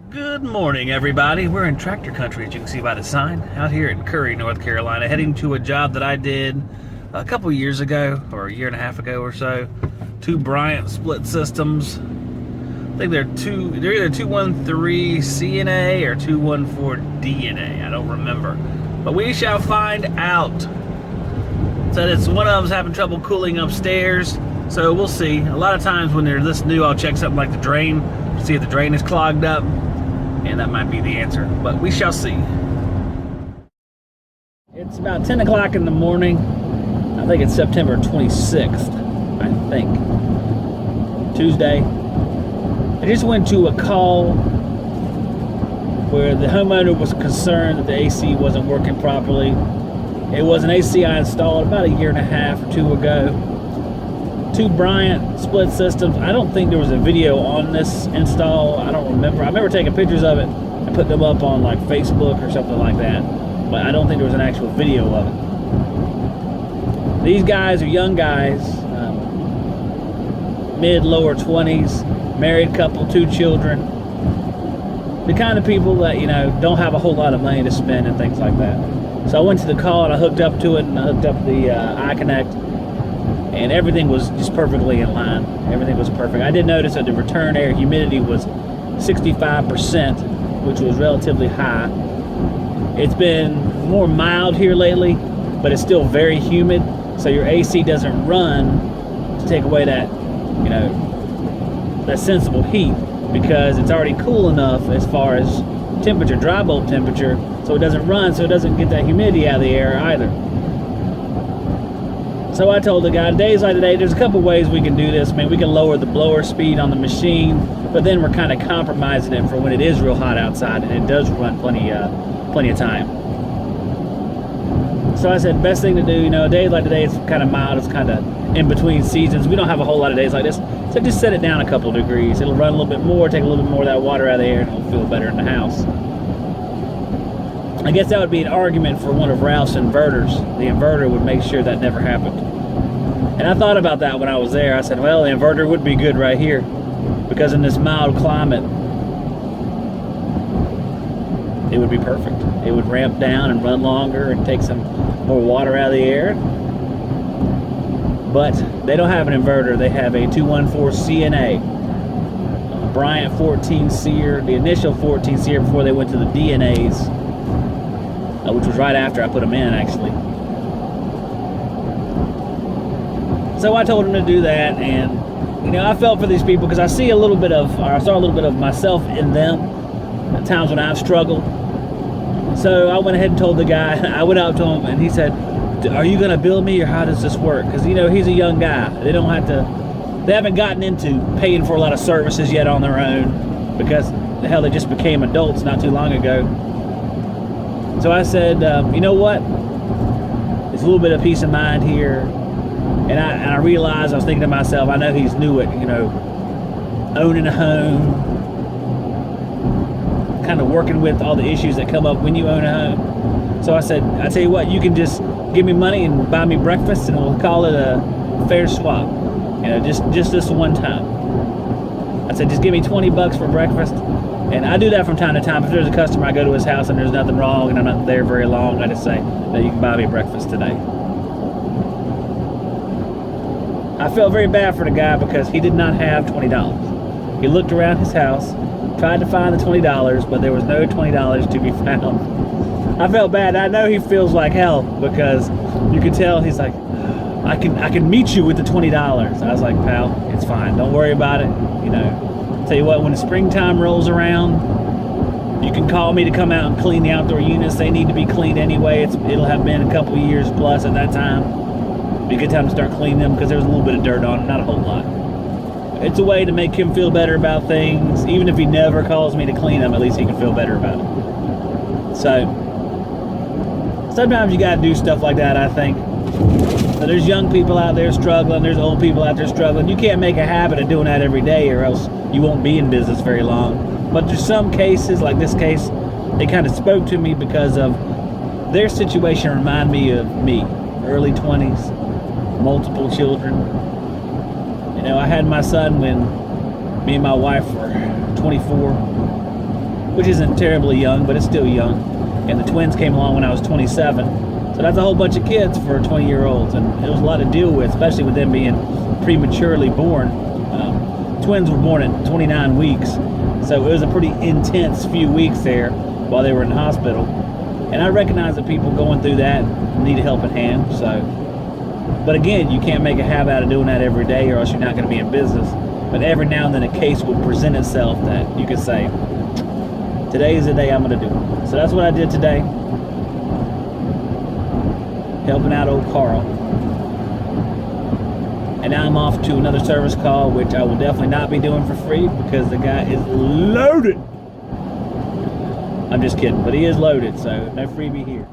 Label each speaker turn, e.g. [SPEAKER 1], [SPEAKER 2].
[SPEAKER 1] Good morning, everybody. We're in tractor country, as you can see by the sign, out here in Curry, North Carolina, heading to a job that I did a couple years ago, or a year and a half ago or so. 2 Bryant split systems. I think they're either 213 CNA or 214 DNA. I don't remember, but we shall find out. Said it's one of them's having trouble cooling upstairs, so we'll see. A lot of times when they're this new, I'll check something like the drain, see if the drain is clogged up, and that might be the answer, but we shall see. It's about 10 o'clock in the morning. I think it's September 26th, I think. Tuesday. I just went to a call where the homeowner was concerned that the AC wasn't working properly. It was an AC I installed about a year and a half or 2 ago. 2 Bryant split systems. I don't think there was a video on this install. I don't remember. I remember taking pictures of it and putting them up on like Facebook or something like that, but I don't think there was an actual video of it. These guys are young guys, mid-lower 20s, married couple, 2 children. The kind of people that, you know, don't have a whole lot of money to spend and things like that. So I went to the call and I hooked up to it, and I hooked up the iConnect. And everything was just perfectly in line. Everything was perfect. I did notice that the return air humidity was 65%, which was relatively high. It's been more mild here lately, but it's still very humid. So your AC doesn't run to take away that, you know, that sensible heat, because it's already cool enough as far as temperature, dry bulb temperature, so it doesn't run, so it doesn't get that humidity out of the air either. So I told the guy, days like today, there's a couple ways we can do this. I mean, we can lower the blower speed on the machine, but then we're kind of compromising it for when it is real hot outside and it does run plenty of time. So I said, best thing to do, you know, days like today, it's kind of mild, it's kind of in between seasons. We don't have a whole lot of days like this, so just set it down a couple of degrees. It'll run a little bit more, take a little bit more of that water out of the air, and it'll feel better in the house. I guess that would be an argument for one of Ralph's inverters. The inverter would make sure that never happened. And I thought about that when I was there. I said, well, the inverter would be good right here, because in this mild climate, it would be perfect. It would ramp down and run longer and take some more water out of the air. But they don't have an inverter. They have a 214 CNA, Bryant 14 SEER, the initial 14 SEER before they went to the DNAs, which was right after I put them in, actually. So I told him to do that, and you know, I felt for these people because I saw a little bit of myself in them at times when I've struggled. So I went ahead and told the guy. I went out to him, and he said, "Are you going to bill me, or how does this work?" Because you know, he's a young guy. They haven't gotten into paying for a lot of services yet on their own, because the hell, they just became adults not too long ago. So I said, you know what? There's a little bit of peace of mind here. And I realized, I was thinking to myself, I know he's new at, you know, owning a home, kind of working with all the issues that come up when you own a home. So I said, I tell you what, you can just give me money and buy me breakfast, and we'll call it a fair swap. You know, just this one time. I said, just give me 20 bucks for breakfast. And I do that from time to time. If there's a customer, I go to his house and there's nothing wrong and I'm not there very long, I just say, no, you can buy me breakfast today. I felt very bad for the guy because he did not have $20. He looked around his house, tried to find the $20, but there was no $20 to be found. I felt bad. I know he feels like hell, because you could tell he's like, I can meet you with the $20. I was like, pal, it's fine. Don't worry about it. You know, tell you what, when the springtime rolls around, you can call me to come out and clean the outdoor units. They need to be cleaned anyway. It'll have been a couple years plus at that time. It'd be a good time to start cleaning them, because there's a little bit of dirt on them, not a whole lot. It's a way to make him feel better about things. Even if he never calls me to clean them, at least he can feel better about it. So sometimes you gotta do stuff like that, I think. So there's young people out there struggling, there's old people out there struggling. You can't make a habit of doing that every day, or else you won't be in business very long. But there's some cases, like this case, they kind of spoke to me because of their situation reminded me of me. early 20s, multiple children. You know, I had my son when me and my wife were 24, which isn't terribly young, but it's still young. And the twins came along when I was 27. So that's a whole bunch of kids for 20-year-olds, and it was a lot to deal with, especially with them being prematurely born. Twins were born at 29 weeks, so it was a pretty intense few weeks there while they were in the hospital. And I recognize that people going through that need a helping hand. So, but again, you can't make a habit out of doing that every day, or else you're not going to be in business. But every now and then a case will present itself that you can say, today is the day I'm going to do it. So that's what I did today, helping out old Carl. And now I'm off to another service call, which I will definitely not be doing for free because the guy is loaded. I'm just kidding, but he is loaded, so no freebie here.